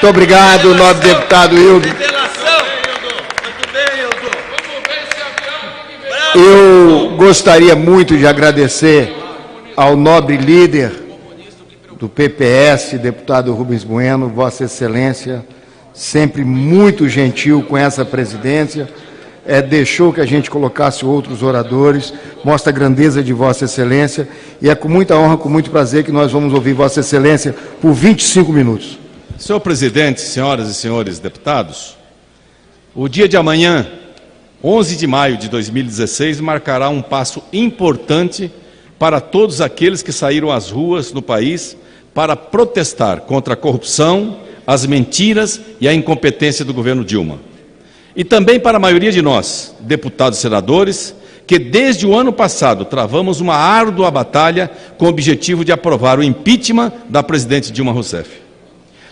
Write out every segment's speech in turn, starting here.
Muito obrigado, nobre deputado Hildo. Eu gostaria muito de agradecer ao nobre líder do PPS, deputado Rubens Bueno, Vossa Excelência, sempre muito gentil com essa presidência, deixou que a gente colocasse outros oradores, mostra a grandeza de Vossa Excelência, e é com muita honra, com muito prazer, que nós vamos ouvir Vossa Excelência por 25 minutos. Senhor presidente, senhoras e senhores deputados, o dia de amanhã, 11 de maio de 2016, marcará um passo importante para todos aqueles que saíram às ruas no país para protestar contra a corrupção, as mentiras e a incompetência do governo Dilma. E também para a maioria de nós, deputados e senadores, que desde o ano passado travamos uma árdua batalha com o objetivo de aprovar o impeachment da presidente Dilma Rousseff.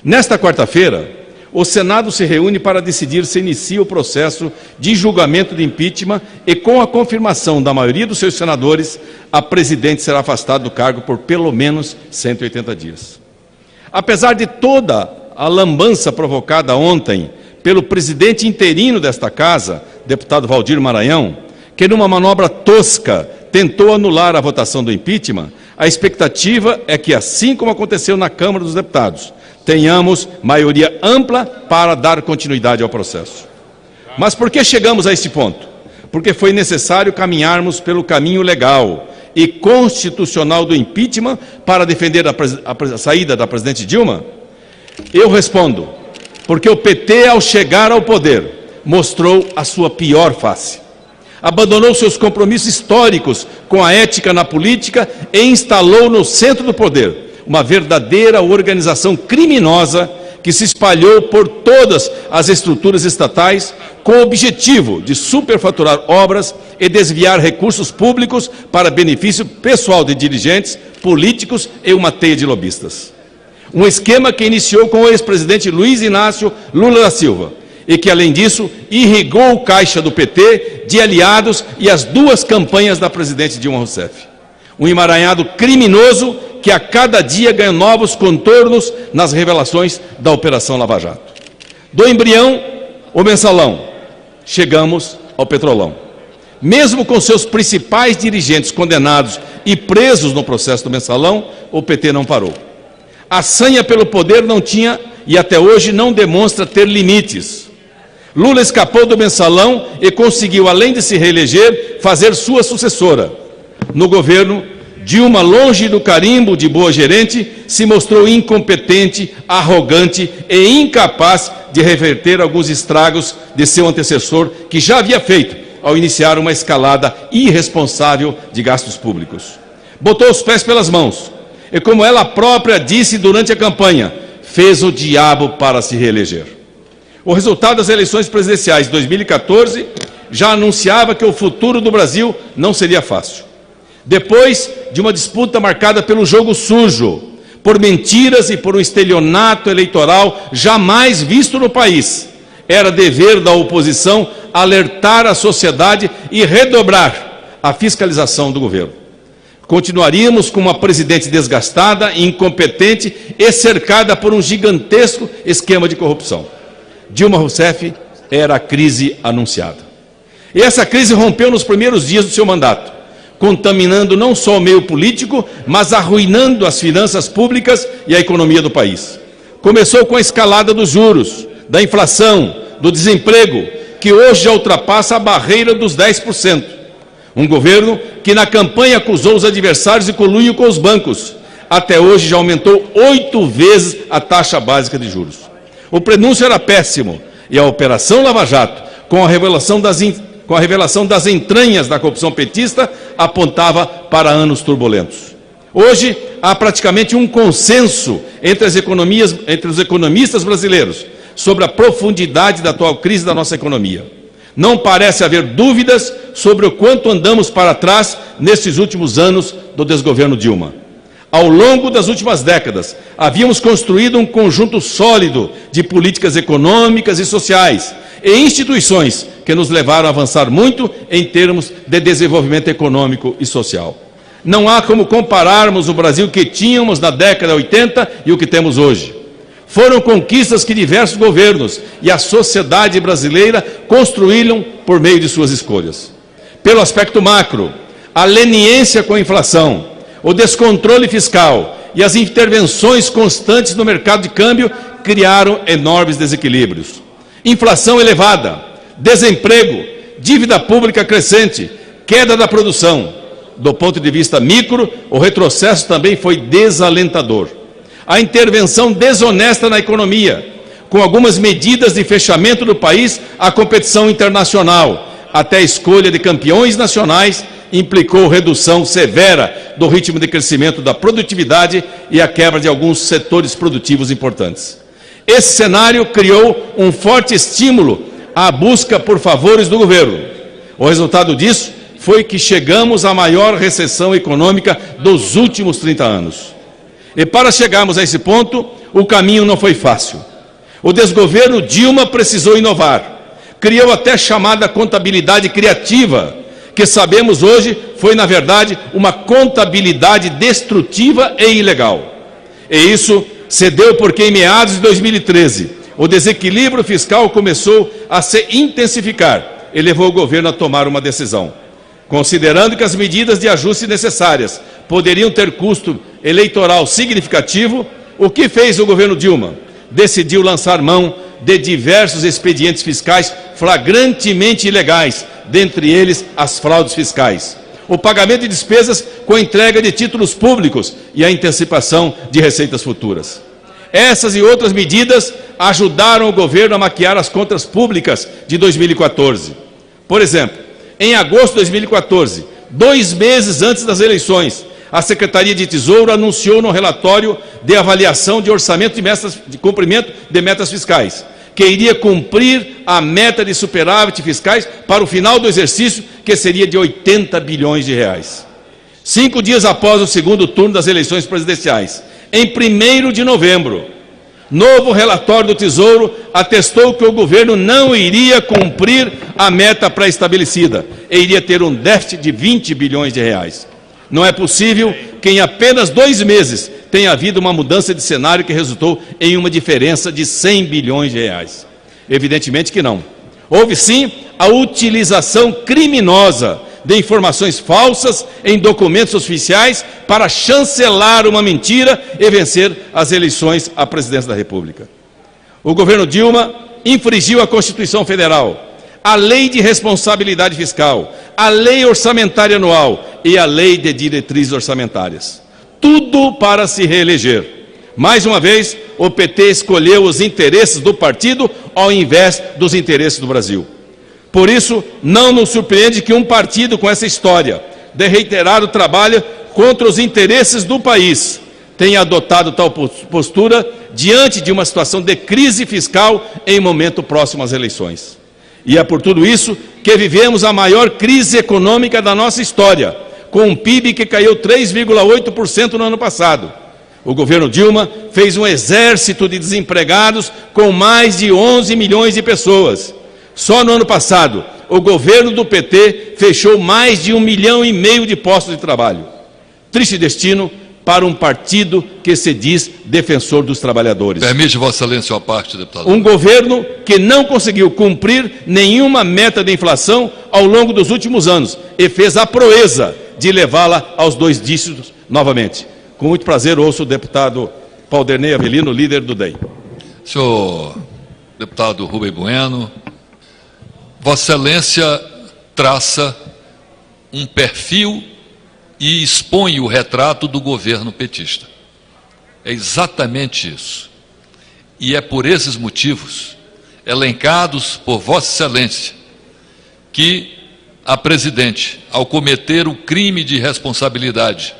Nesta quarta-feira, o Senado se reúne para decidir se inicia o processo de julgamento de impeachment e, com a confirmação da maioria dos seus senadores, a presidente será afastada do cargo por pelo menos 180 dias. Apesar de toda a lambança provocada ontem pelo presidente interino desta Casa, deputado Valdir Maranhão, que numa manobra tosca tentou anular a votação do impeachment, a expectativa é que, assim como aconteceu na Câmara dos Deputados, tenhamos maioria ampla para dar continuidade ao processo. Mas por que chegamos a este ponto? Porque foi necessário caminharmos pelo caminho legal e constitucional do impeachment para defender a saída da presidente Dilma? Eu respondo, porque o PT, ao chegar ao poder, mostrou a sua pior face. Abandonou seus compromissos históricos com a ética na política e instalou no centro do poder uma verdadeira organização criminosa que se espalhou por todas as estruturas estatais com o objetivo de superfaturar obras e desviar recursos públicos para benefício pessoal de dirigentes, políticos e uma teia de lobistas. Um esquema que iniciou com o ex-presidente Luiz Inácio Lula da Silva e que, além disso, irrigou o caixa do PT de aliados e as duas campanhas da presidente Dilma Rousseff. Um emaranhado criminoso que a cada dia ganha novos contornos nas revelações da Operação Lava Jato. Do embrião, o mensalão, chegamos ao petrolão. Mesmo com seus principais dirigentes condenados e presos no processo do mensalão, o PT não parou. A sanha pelo poder não tinha e até hoje não demonstra ter limites. Lula escapou do mensalão e conseguiu, além de se reeleger, fazer sua sucessora. No governo, Dilma, longe do carimbo de boa gerente, se mostrou incompetente, arrogante e incapaz de reverter alguns estragos de seu antecessor, que já havia feito ao iniciar uma escalada irresponsável de gastos públicos. Botou os pés pelas mãos e, como ela própria disse durante a campanha, fez o diabo para se reeleger. O resultado das eleições presidenciais de 2014 já anunciava que o futuro do Brasil não seria fácil. Depois de uma disputa marcada pelo jogo sujo, por mentiras e por um estelionato eleitoral jamais visto no país, era dever da oposição alertar a sociedade e redobrar a fiscalização do governo. Continuaríamos com uma presidente desgastada, incompetente e cercada por um gigantesco esquema de corrupção. Dilma Rousseff era a crise anunciada. E essa crise rompeu nos primeiros dias do seu mandato, contaminando não só o meio político, mas arruinando as finanças públicas e a economia do país. Começou com a escalada dos juros, da inflação, do desemprego, que hoje já ultrapassa a barreira dos 10%. Um governo que na campanha acusou os adversários de conluio com os bancos. Até hoje já aumentou 8 vezes a taxa básica de juros. O prenúncio era péssimo e a Operação Lava Jato, com a revelação das entranhas da corrupção petista, apontava para anos turbulentos. Hoje, há praticamente um consenso entre os economistas brasileiros sobre a profundidade da atual crise da nossa economia. Não parece haver dúvidas sobre o quanto andamos para trás nesses últimos anos do desgoverno Dilma. Ao longo das últimas décadas, havíamos construído um conjunto sólido de políticas econômicas e sociais e instituições que nos levaram a avançar muito em termos de desenvolvimento econômico e social. Não há como compararmos o Brasil que tínhamos na década de 80 e o que temos hoje. foram conquistas que diversos governos e a sociedade brasileira construíram por meio de suas escolhas. Pelo aspecto macro, a leniência com a inflação, o descontrole fiscal e as intervenções constantes no mercado de câmbio criaram enormes desequilíbrios. Inflação elevada, desemprego, dívida pública crescente, queda da produção. Do ponto de vista micro, o retrocesso também foi desalentador. A intervenção desonesta na economia, com algumas medidas de fechamento do país à competição internacional, até a escolha de campeões nacionais, implicou redução severa do ritmo de crescimento da produtividade e a quebra de alguns setores produtivos importantes. Esse cenário criou um forte estímulo à busca por favores do governo. O resultado disso foi que chegamos à maior recessão econômica dos últimos 30 anos. E para chegarmos a esse ponto, o caminho não foi fácil. O desgoverno Dilma precisou inovar. Criou até chamada contabilidade criativa, que sabemos hoje foi, na verdade, uma contabilidade destrutiva e ilegal. E isso se deu porque, em meados de 2013, o desequilíbrio fiscal começou a se intensificar e levou o governo a tomar uma decisão. Considerando que as medidas de ajuste necessárias poderiam ter custo eleitoral significativo, o que fez o governo Dilma? Decidiu lançar mão de diversos expedientes fiscais flagrantemente ilegais, dentre eles as fraudes fiscais, o pagamento de despesas com a entrega de títulos públicos e a antecipação de receitas futuras. Essas e outras medidas ajudaram o governo a maquiar as contas públicas de 2014. Por exemplo, em agosto de 2014, 2 meses antes das eleições, a Secretaria de Tesouro anunciou no relatório de avaliação de orçamento de cumprimento de metas fiscais, que iria cumprir a meta de superávit fiscais para o final do exercício, que seria de 80 bilhões de reais. 5 dias após o segundo turno das eleições presidenciais, em 1º de novembro, novo relatório do Tesouro atestou que o governo não iria cumprir a meta pré-estabelecida e iria ter um déficit de 20 bilhões de reais. Não é possível que em apenas 2 meses tenha havido uma mudança de cenário que resultou em uma diferença de 100 bilhões de reais. Evidentemente que não. Houve sim a utilização criminosa de informações falsas em documentos oficiais para chancelar uma mentira e vencer as eleições à presidência da República. O governo Dilma infringiu a Constituição Federal, a Lei de Responsabilidade Fiscal, a Lei Orçamentária Anual e a Lei de Diretrizes Orçamentárias. Tudo para se reeleger. Mais uma vez, o PT escolheu os interesses do partido ao invés dos interesses do Brasil. Por isso, não nos surpreende que um partido com essa história de reiterado trabalho contra os interesses do país tenha adotado tal postura diante de uma situação de crise fiscal em momento próximo às eleições. E é por tudo isso que vivemos a maior crise econômica da nossa história, com um PIB que caiu 3,8% no ano passado. O governo Dilma fez um exército de desempregados com mais de 11 milhões de pessoas. Só no ano passado, o governo do PT fechou mais de 1,5 milhão de postos de trabalho. Triste destino para um partido que se diz defensor dos trabalhadores. Permite, Vossa Excelência, a parte, deputado. Um governo que não conseguiu cumprir nenhuma meta de inflação ao longo dos últimos anos e fez a proeza de levá-la aos 2 dígitos novamente. Com muito prazer, ouço o deputado Paulderney Avelino, líder do DEM. Senhor deputado Rubem Bueno, Vossa Excelência traça um perfil e expõe o retrato do governo petista. É exatamente isso. E é por esses motivos, elencados por Vossa Excelência, que a presidente, ao cometer o crime de responsabilidade,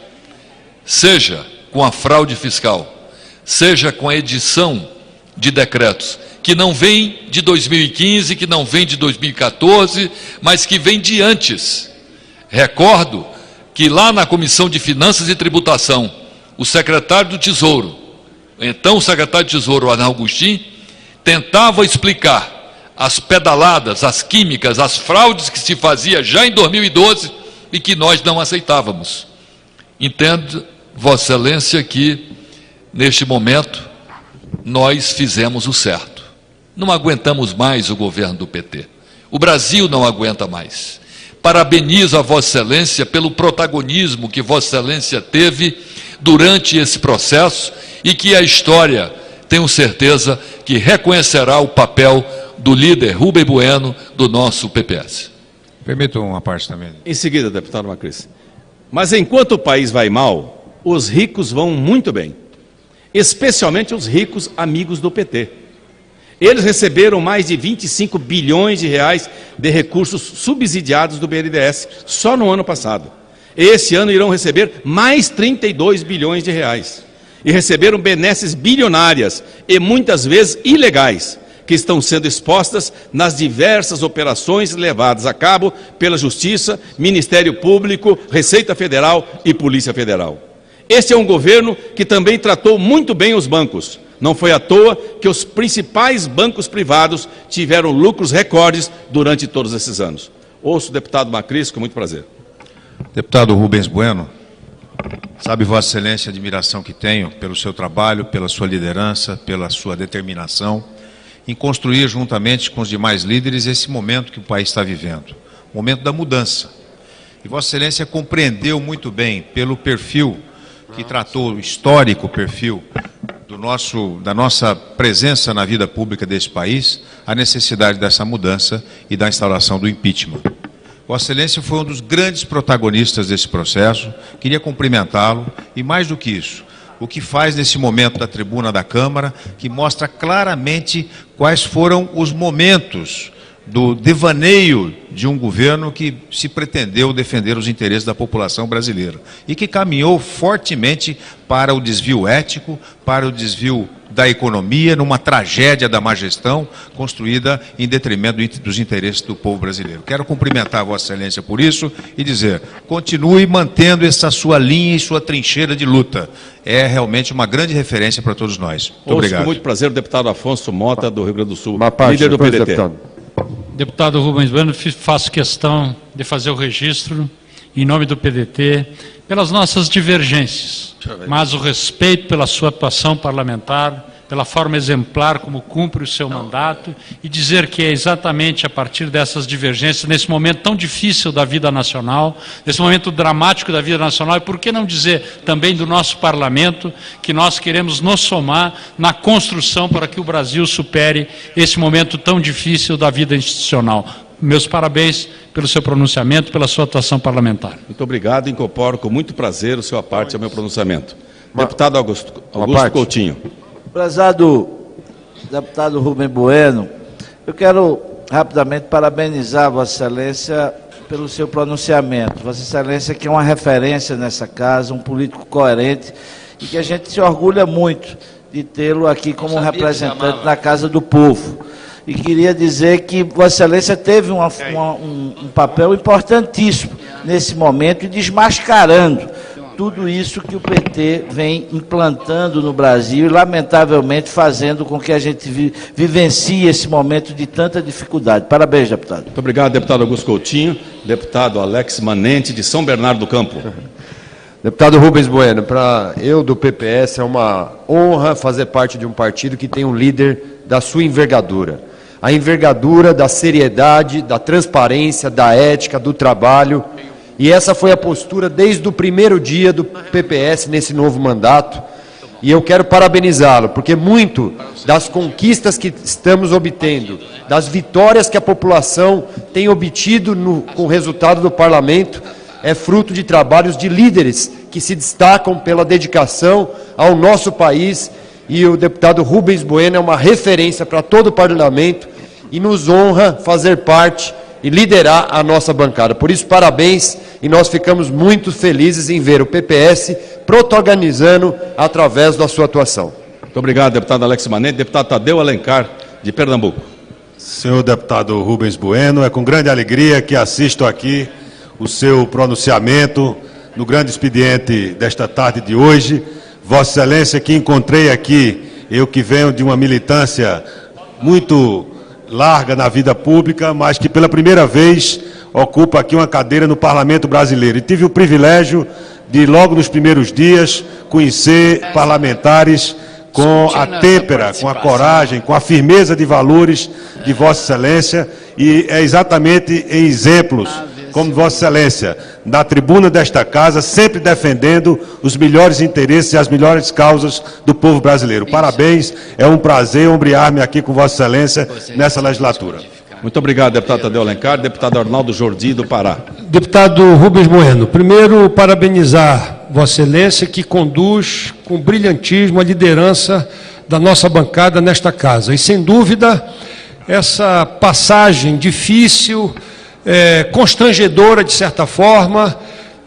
seja com a fraude fiscal, seja com a edição de decretos, que não vem de 2015, que não vem de 2014, mas que vem de antes. Recordo que lá na Comissão de Finanças e Tributação, o secretário do Tesouro, então o secretário de Tesouro, Arnaldo Agostinho, tentava explicar as pedaladas, as químicas, as fraudes que se fazia já em 2012 e que nós não aceitávamos. Entendo, Vossa Excelência, que neste momento nós fizemos o certo. Não aguentamos mais o governo do PT. O Brasil não aguenta mais. Parabenizo a Vossa Excelência pelo protagonismo que Vossa Excelência teve durante esse processo e que a história, tenho certeza, que reconhecerá o papel do líder Rubem Bueno do nosso PPS. Permita uma parte também. Em seguida, deputado Macris. Mas enquanto o país vai mal, os ricos vão muito bem. Especialmente os ricos amigos do PT. Eles receberam mais de 25 bilhões de reais de recursos subsidiados do BNDES só no ano passado. Esse ano irão receber mais 32 bilhões de reais. E receberam benesses bilionárias e muitas vezes ilegais, que estão sendo expostas nas diversas operações levadas a cabo pela Justiça, Ministério Público, Receita Federal e Polícia Federal. Este é um governo que também tratou muito bem os bancos. Não foi à toa que os principais bancos privados tiveram lucros recordes durante todos esses anos. Ouço o deputado Macris com muito prazer. Deputado Rubens Bueno, sabe Vossa Excelência a admiração que tenho pelo seu trabalho, pela sua liderança, pela sua determinação em construir juntamente com os demais líderes esse momento que o país está vivendo, o momento da mudança. E Vossa Excelência compreendeu muito bem pelo perfil que tratou, o histórico perfil da nossa presença na vida pública desse país, a necessidade dessa mudança e da instauração do impeachment. Vossa Excelência foi um dos grandes protagonistas desse processo, queria cumprimentá-lo e, mais do que isso, o que faz nesse momento da tribuna da Câmara, que mostra claramente quais foram os momentos do devaneio de um governo que se pretendeu defender os interesses da população brasileira e que caminhou fortemente para o desvio ético, para o desvio da economia, numa tragédia da má gestão construída em detrimento dos interesses do povo brasileiro. Quero cumprimentar a Vossa Excelência por isso e dizer, continue mantendo essa sua linha e sua trincheira de luta. É realmente uma grande referência para todos nós. Muito obrigado. Com muito prazer, o deputado Afonso Mota, do Rio Grande do Sul, líder do PDT. Deputado Rubens Bueno, faço questão de fazer o registro, em nome do PDT, pelas nossas divergências, mas o respeito pela sua atuação parlamentar, pela forma exemplar como cumpre o seu mandato, e dizer que é exatamente a partir dessas divergências, nesse momento tão difícil da vida nacional, nesse momento dramático da vida nacional, e por que não dizer também do nosso parlamento, que nós queremos nos somar na construção para que o Brasil supere esse momento tão difícil da vida institucional. Meus parabéns pelo seu pronunciamento, pela sua atuação parlamentar. Muito obrigado, incorporo com muito prazer o seu parte ao meu pronunciamento. Deputado Augusto Coutinho. Prezado deputado Rubem Bueno, eu quero rapidamente parabenizar Vossa Excelência pelo seu pronunciamento. Vossa Excelência que é uma referência nessa casa, um político coerente e que a gente se orgulha muito de tê-lo aqui como representante na Casa do Povo. E queria dizer que Vossa Excelência teve um papel importantíssimo nesse momento e desmascarando tudo isso que o PT vem implantando no Brasil e, lamentavelmente, fazendo com que a gente vivencie esse momento de tanta dificuldade. Parabéns, deputado. Muito obrigado, deputado Augusto Coutinho. Deputado Alex Manente, de São Bernardo do Campo. Deputado Rubens Bueno, para eu do PPS é uma honra fazer parte de um partido que tem um líder da sua envergadura. A envergadura da seriedade, da transparência, da ética, do trabalho. E essa foi a postura desde o primeiro dia do PPS nesse novo mandato. E eu quero parabenizá-lo, porque muito das conquistas que estamos obtendo, das vitórias que a população tem obtido com o resultado do parlamento, é fruto de trabalhos de líderes que se destacam pela dedicação ao nosso país. E o deputado Rubens Bueno é uma referência para todo o parlamento e nos honra fazer parte e liderar a nossa bancada. Por isso, parabéns, e nós ficamos muito felizes em ver o PPS protagonizando através da sua atuação. Muito obrigado, deputado Alex Manente. Deputado Tadeu Alencar, de Pernambuco. Senhor deputado Rubens Bueno, é com grande alegria que assisto aqui o seu pronunciamento no grande expediente desta tarde de hoje. Vossa Excelência, que encontrei aqui, eu que venho de uma militância muito larga na vida pública, mas que pela primeira vez ocupa aqui uma cadeira no Parlamento Brasileiro. E tive o privilégio de, logo nos primeiros dias, conhecer parlamentares com a têmpera, com a coragem, com a firmeza de valores de Vossa Excelência, e é exatamente em exemplos como Vossa Excelência, na tribuna desta casa, sempre defendendo os melhores interesses e as melhores causas do povo brasileiro. Parabéns, é um prazer ombrear-me aqui com Vossa Excelência nessa legislatura. Muito obrigado, deputado Tadeu Alencar. Deputado Arnaldo Jordi, do Pará. Deputado Rubens Bueno, primeiro parabenizar Vossa Excelência, que conduz com brilhantismo a liderança da nossa bancada nesta casa. E, sem dúvida, essa passagem difícil, constrangedora, de certa forma,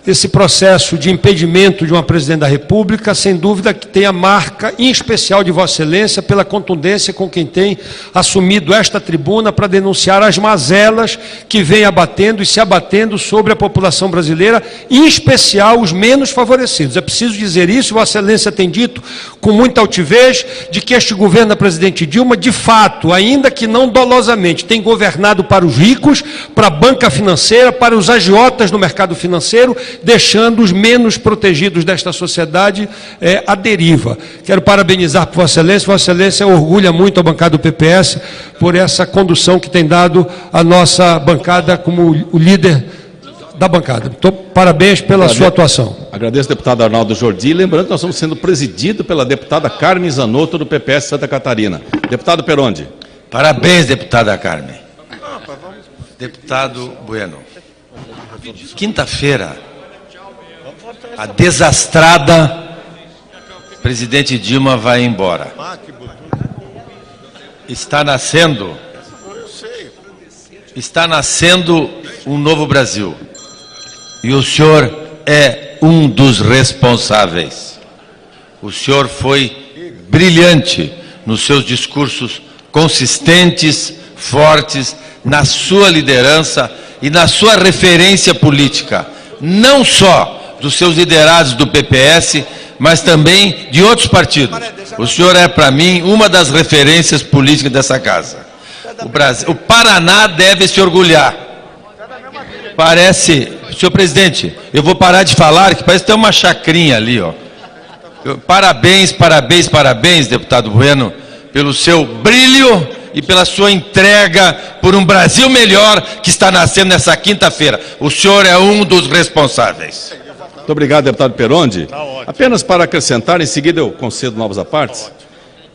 esse processo de impedimento de uma presidente da República, sem dúvida que tem a marca, em especial de Vossa Excelência, pela contundência com quem tem assumido esta tribuna para denunciar as mazelas que vêm abatendo e se abatendo sobre a população brasileira, em especial os menos favorecidos. É preciso dizer isso, Vossa Excelência tem dito com muita altivez, de que este governo da presidente Dilma, de fato, ainda que não dolosamente, tem governado para os ricos, para a banca financeira, para os agiotas no mercado financeiro, deixando os menos protegidos desta sociedade à deriva. Quero parabenizar por Vossa Excelência. Vossa Excelência orgulha muito a bancada do PPS por essa condução que tem dado a nossa bancada como o líder da bancada. Então, parabéns pela sua atuação. Agradeço, deputado Arnaldo Jordi. Lembrando que nós estamos sendo presididos pela deputada Carmen Zanotto, do PPS Santa Catarina. Deputado Perondi. Parabéns, deputada Carmen. Deputado Bueno. Quinta-feira, a desastrada presidente Dilma vai embora. Está nascendo um novo Brasil. E o senhor é um dos responsáveis. O senhor foi brilhante nos seus discursos consistentes, fortes, na sua liderança e na sua referência política, não só dos seus liderados do PPS, mas também de outros partidos. O senhor é, para mim, uma das referências políticas dessa casa. O Paraná deve se orgulhar. Parece, senhor presidente, eu vou parar de falar, que parece que tem uma chacrinha ali, ó. Parabéns, parabéns, parabéns, deputado Bueno, pelo seu brilho e pela sua entrega por um Brasil melhor que está nascendo nessa quinta-feira. O senhor é um dos responsáveis. Muito obrigado, deputado Perondi. Apenas para acrescentar, em seguida eu concedo novas apartes,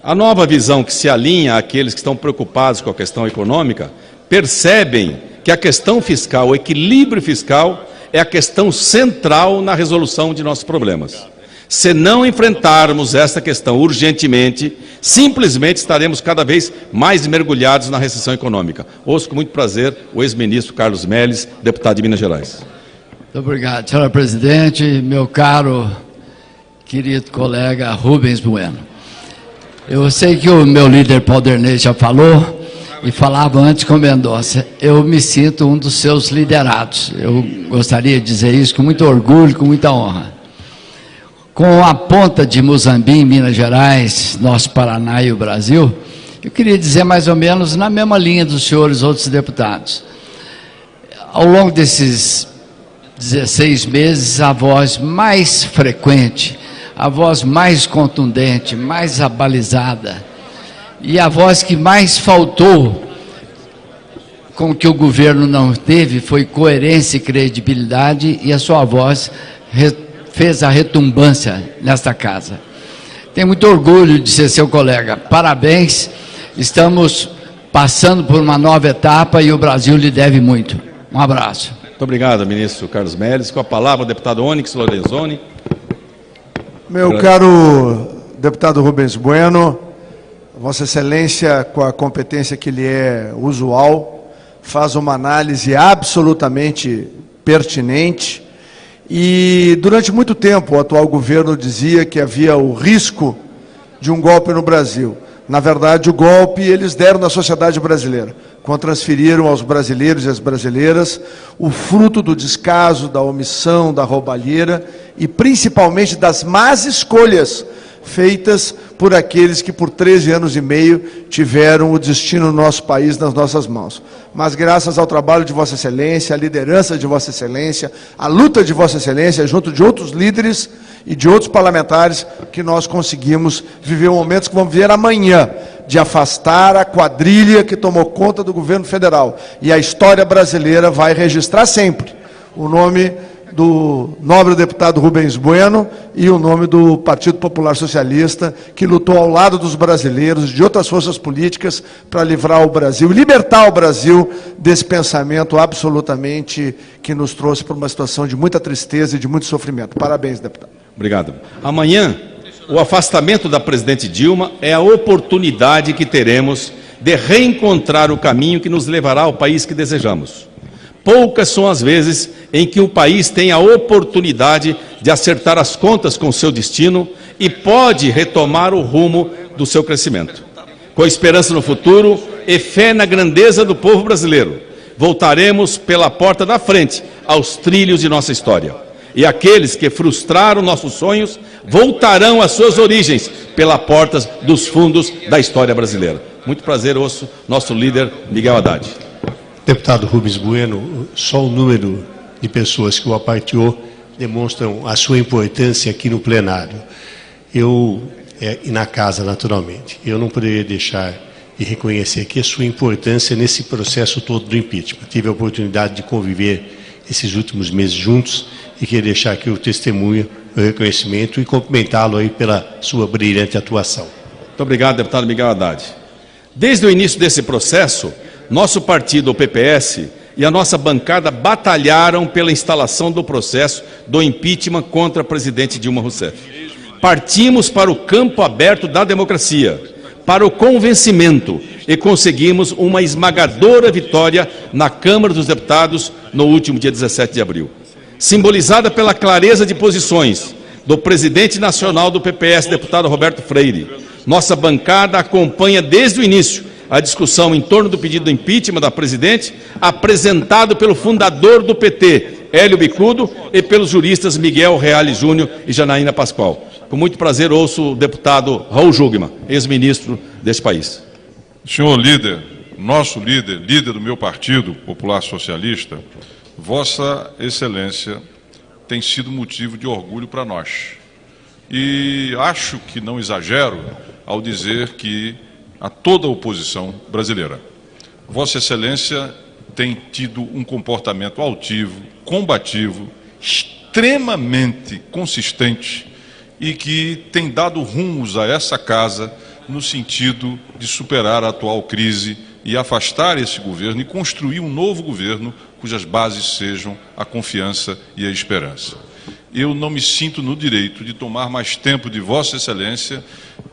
a nova visão que se alinha àqueles que estão preocupados com a questão econômica, percebem que a questão fiscal, o equilíbrio fiscal, é a questão central na resolução de nossos problemas. Se não enfrentarmos essa questão urgentemente, simplesmente estaremos cada vez mais mergulhados na recessão econômica. Ouço com muito prazer o ex-ministro Carlos Melles, deputado de Minas Gerais. Muito obrigado, senhor presidente, meu caro, querido colega Rubens Bueno. Eu sei que o meu líder Paulderney já falou, e falava antes com Mendonça, eu me sinto um dos seus liderados. Eu gostaria de dizer isso com muito orgulho, com muita honra. Com a ponta de Muzambique, Minas Gerais, nosso Paraná e o Brasil, eu queria dizer mais ou menos na mesma linha dos senhores outros deputados. Ao longo desses 16 meses, a voz mais frequente, a voz mais contundente, mais abalizada, e a voz que mais faltou, com que o governo não teve, foi coerência e credibilidade, e a sua voz fez a retumbância nesta casa. Tenho muito orgulho de ser seu colega. Parabéns, estamos passando por uma nova etapa e o Brasil lhe deve muito. Um abraço. Muito obrigado, ministro Carlos Melles. Com a palavra, o deputado Onyx Lorenzoni. Meu caro deputado Rubens Bueno, Vossa Excelência, com a competência que lhe é usual, faz uma análise absolutamente pertinente. E durante muito tempo o atual governo dizia que havia o risco de um golpe no Brasil. Na verdade, o golpe eles deram na sociedade brasileira, quando transferiram aos brasileiros e às brasileiras o fruto do descaso, da omissão, da roubalheira e principalmente das más escolhas feitas por aqueles que por 13 anos e meio tiveram o destino do nosso país nas nossas mãos. Mas graças ao trabalho de Vossa Excelência, à liderança de Vossa Excelência, à luta de Vossa Excelência, junto de outros líderes e de outros parlamentares, que nós conseguimos viver momentos que vamos viver amanhã, de afastar a quadrilha que tomou conta do governo federal. E a história brasileira vai registrar sempre o nome do nobre deputado Rubens Bueno e o nome do Partido Popular Socialista, que lutou ao lado dos brasileiros, de outras forças políticas, para livrar o Brasil, libertar o Brasil desse pensamento absolutamente que nos trouxe para uma situação de muita tristeza e de muito sofrimento. Parabéns, deputado. Obrigado. Amanhã, o afastamento da presidente Dilma é a oportunidade que teremos de reencontrar o caminho que nos levará ao país que desejamos. Poucas são as vezes em que o país tem a oportunidade de acertar as contas com o seu destino e pode retomar o rumo do seu crescimento. Com esperança no futuro e fé na grandeza do povo brasileiro, voltaremos pela porta da frente aos trilhos de nossa história. E aqueles que frustraram nossos sonhos voltarão às suas origens pela porta dos fundos da história brasileira. Muito prazer, ouço nosso líder Miguel Haddad. Deputado Rubens Bueno, só o número de pessoas que o aparteou demonstram a sua importância aqui no plenário. E na casa, naturalmente. Eu não poderia deixar de reconhecer aqui a sua importância nesse processo todo do impeachment. Tive a oportunidade de conviver esses últimos meses juntos e queria deixar aqui o testemunho, o reconhecimento e cumprimentá-lo aí pela sua brilhante atuação. Muito obrigado, deputado Miguel Haddad. Desde o início desse processo, nosso partido, o PPS, e a nossa bancada batalharam pela instalação do processo do impeachment contra a presidente Dilma Rousseff. Partimos para o campo aberto da democracia, para o convencimento, e conseguimos uma esmagadora vitória na Câmara dos Deputados no último dia 17 de abril. Simbolizada pela clareza de posições do presidente nacional do PPS, deputado Roberto Freire, nossa bancada acompanha desde o início a discussão em torno do pedido de impeachment da presidente, apresentado pelo fundador do PT, Hélio Bicudo, e pelos juristas Miguel Reale Júnior e Janaína Pascoal. Com muito prazer, ouço o deputado Raul Jungmann, ex-ministro deste país. Senhor líder, nosso líder, líder do meu partido, Popular Socialista, Vossa Excelência tem sido motivo de orgulho para nós. E acho que não exagero ao dizer que a toda a oposição brasileira. Vossa Excelência tem tido um comportamento altivo, combativo, extremamente consistente e que tem dado rumos a essa casa no sentido de superar a atual crise e afastar esse governo e construir um novo governo cujas bases sejam a confiança e a esperança. Eu não me sinto no direito de tomar mais tempo de Vossa Excelência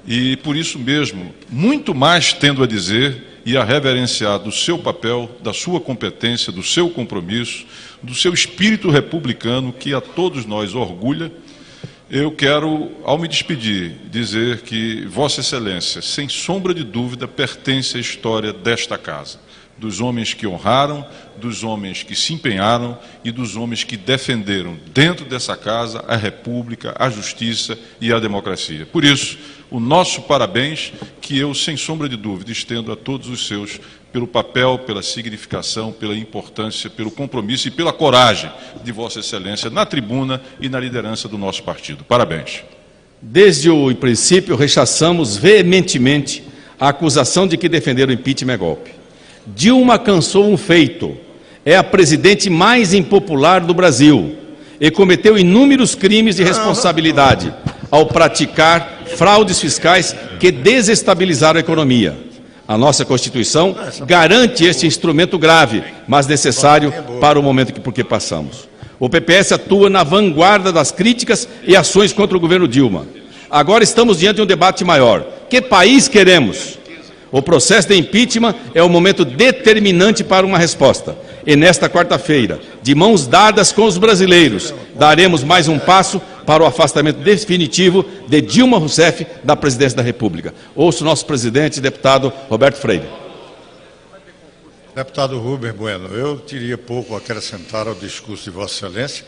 e, por isso mesmo, muito mais tendo a dizer e a reverenciar do seu papel, da sua competência, do seu compromisso, do seu espírito republicano que a todos nós orgulha, eu quero, ao me despedir, dizer que Vossa Excelência, sem sombra de dúvida, pertence à história desta casa, dos homens que honraram, dos homens que se empenharam e dos homens que defenderam dentro dessa casa a República, a justiça e a democracia. Por isso, o nosso parabéns, que eu, sem sombra de dúvida, estendo a todos os seus pelo papel, pela significação, pela importância, pelo compromisso e pela coragem de Vossa Excelência na tribuna e na liderança do nosso partido. Parabéns. Desde o princípio, rechaçamos veementemente a acusação de que defender o impeachment é golpe. Dilma alcançou um feito, é a presidente mais impopular do Brasil e cometeu inúmeros crimes de responsabilidade ao praticar fraudes fiscais que desestabilizaram a economia. A nossa Constituição garante este instrumento grave, mas necessário para o momento por que passamos. O PPS atua na vanguarda das críticas e ações contra o governo Dilma. Agora estamos diante de um debate maior. Que país queremos? O processo de impeachment é o momento determinante para uma resposta. E nesta quarta-feira, de mãos dadas com os brasileiros, daremos mais um passo para o afastamento definitivo de Dilma Rousseff da presidência da República. Ouço o nosso presidente, deputado Roberto Freire. Deputado Rubens Bueno, eu teria pouco a acrescentar ao discurso de Vossa Excelência,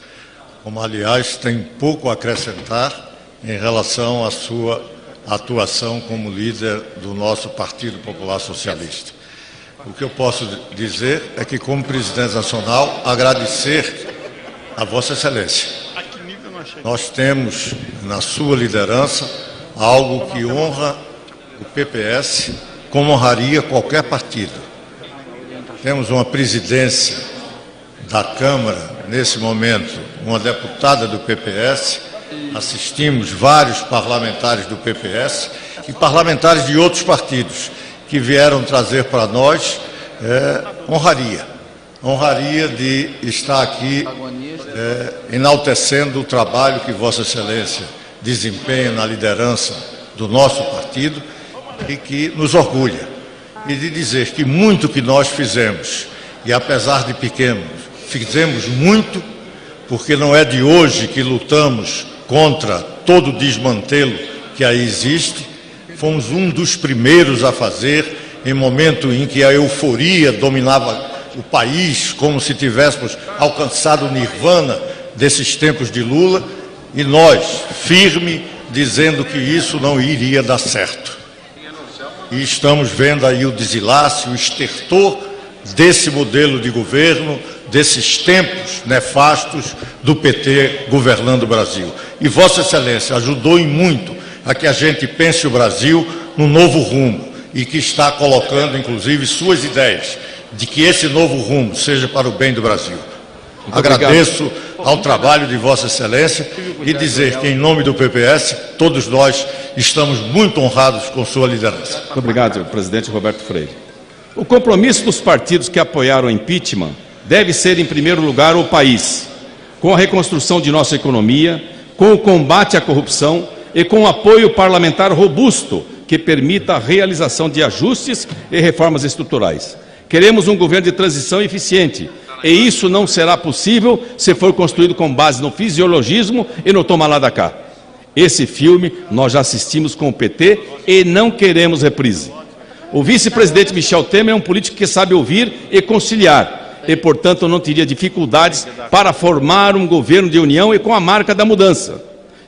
como, aliás, tem pouco a acrescentar em relação à sua atuação como líder do nosso Partido Popular Socialista. O que eu posso dizer é que, como presidente nacional, agradecer a Vossa Excelência. Nós temos, na sua liderança, algo que honra o PPS como honraria qualquer partido. Temos uma presidência da Câmara, nesse momento, uma deputada do PPS, assistimos vários parlamentares do PPS e parlamentares de outros partidos que vieram trazer para nós honraria de estar aqui enaltecendo o trabalho que Vossa Excelência desempenha na liderança do nosso partido e que nos orgulha. E de dizer que muito que nós fizemos, e apesar de pequenos, fizemos muito, porque não é de hoje que lutamos contra todo o desmantelo que aí existe, fomos um dos primeiros a fazer, em momento em que a euforia dominava o país, como se tivéssemos alcançado o nirvana desses tempos de Lula, e nós, firme, dizendo que isso não iria dar certo. E estamos vendo aí o desenlace, o estertor desse modelo de governo, desses tempos nefastos do PT governando o Brasil. E Vossa Excelência ajudou em muito a que a gente pense o Brasil num novo rumo e que está colocando, inclusive, suas ideias de que esse novo rumo seja para o bem do Brasil. Agradeço ao trabalho de Vossa Excelência e dizer que, em nome do PPS, todos nós estamos muito honrados com sua liderança. Muito obrigado, presidente Roberto Freire. O compromisso dos partidos que apoiaram o impeachment deve ser, em primeiro lugar, o país, com a reconstrução de nossa economia, com o combate à corrupção e com o apoio parlamentar robusto que permita a realização de ajustes e reformas estruturais. Queremos um governo de transição eficiente, e isso não será possível se for construído com base no fisiologismo e no toma lá da cá. Esse filme nós já assistimos com o PT e não queremos reprise. O vice-presidente Michel Temer é um político que sabe ouvir e conciliar, e, portanto, não teria dificuldades para formar um governo de união e com a marca da mudança.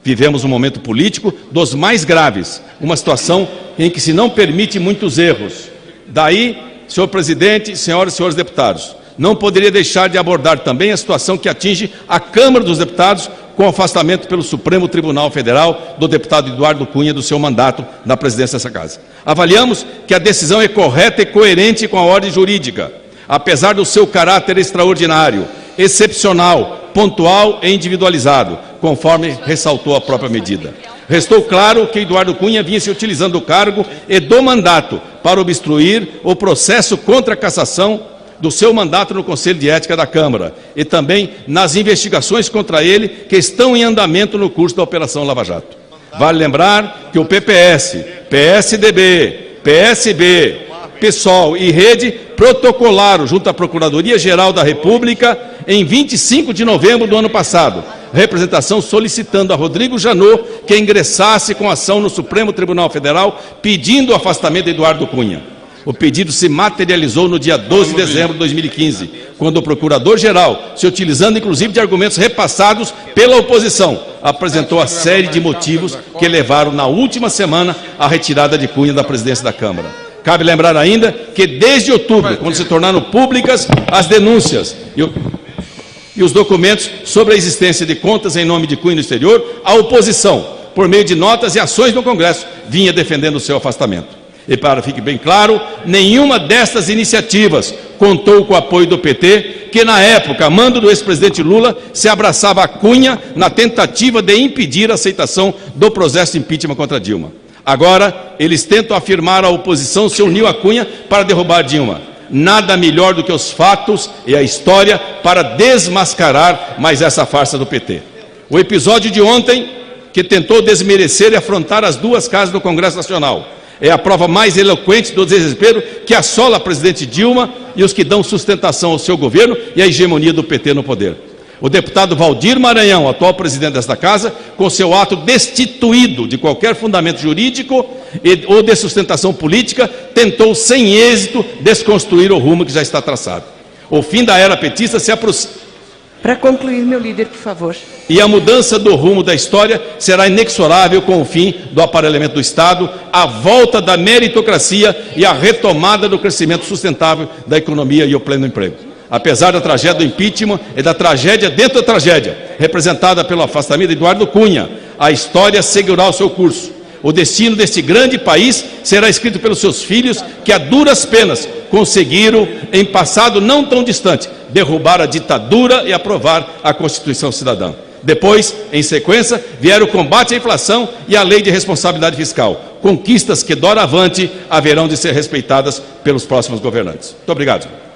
Vivemos um momento político dos mais graves, uma situação em que se não permite muitos erros. Daí, senhor presidente, senhoras e senhores deputados, não poderia deixar de abordar também a situação que atinge a Câmara dos Deputados com o afastamento pelo Supremo Tribunal Federal do deputado Eduardo Cunha do seu mandato na presidência dessa casa. Avaliamos que a decisão é correta e coerente com a ordem jurídica, apesar do seu caráter extraordinário, excepcional, pontual e individualizado, conforme ressaltou a própria medida. Restou claro que Eduardo Cunha vinha se utilizando do cargo e do mandato para obstruir o processo contra a cassação do seu mandato no Conselho de Ética da Câmara e também nas investigações contra ele que estão em andamento no curso da Operação Lava Jato. Vale lembrar que o PPS, PSDB, PSB, PSOL e Rede protocolaram junto à Procuradoria-Geral da República em 25 de novembro do ano passado, representação solicitando a Rodrigo Janot que ingressasse com ação no Supremo Tribunal Federal pedindo o afastamento de Eduardo Cunha. O pedido se materializou no dia 12 de dezembro de 2015, quando o Procurador-Geral, se utilizando inclusive de argumentos repassados pela oposição, apresentou a série de motivos que levaram na última semana à retirada de Cunha da presidência da Câmara. Cabe lembrar ainda que desde outubro, quando se tornaram públicas as denúncias e os documentos sobre a existência de contas em nome de Cunha no exterior, a oposição, por meio de notas e ações no Congresso, vinha defendendo o seu afastamento. E para que fique bem claro, nenhuma destas iniciativas contou com o apoio do PT, que na época, a mando do ex-presidente Lula, se abraçava a Cunha na tentativa de impedir a aceitação do processo de impeachment contra Dilma. Agora, eles tentam afirmar a oposição se uniu a Cunha para derrubar Dilma. Nada melhor do que os fatos e a história para desmascarar mais essa farsa do PT. O episódio de ontem, que tentou desmerecer e afrontar as duas casas do Congresso Nacional, é a prova mais eloquente do desespero que assola a presidente Dilma e os que dão sustentação ao seu governo e à hegemonia do PT no poder. O deputado Valdir Maranhão, atual presidente desta casa, com seu ato destituído de qualquer fundamento jurídico ou de sustentação política, tentou sem êxito desconstruir o rumo que já está traçado. O fim da era petista se aproxima. Para concluir, meu líder, por favor. E a mudança do rumo da história será inexorável com o fim do aparelhamento do Estado, a volta da meritocracia e a retomada do crescimento sustentável da economia e o pleno emprego. Apesar da tragédia do impeachment e da tragédia dentro da tragédia, representada pelo afastamento de Eduardo Cunha, a história seguirá o seu curso. O destino deste grande país será escrito pelos seus filhos, que a duras penas conseguiram, em passado não tão distante, derrubar a ditadura e aprovar a Constituição Cidadã. Depois, em sequência, vieram o combate à inflação e a lei de responsabilidade fiscal. Conquistas que, doravante, haverão de ser respeitadas pelos próximos governantes. Muito obrigado.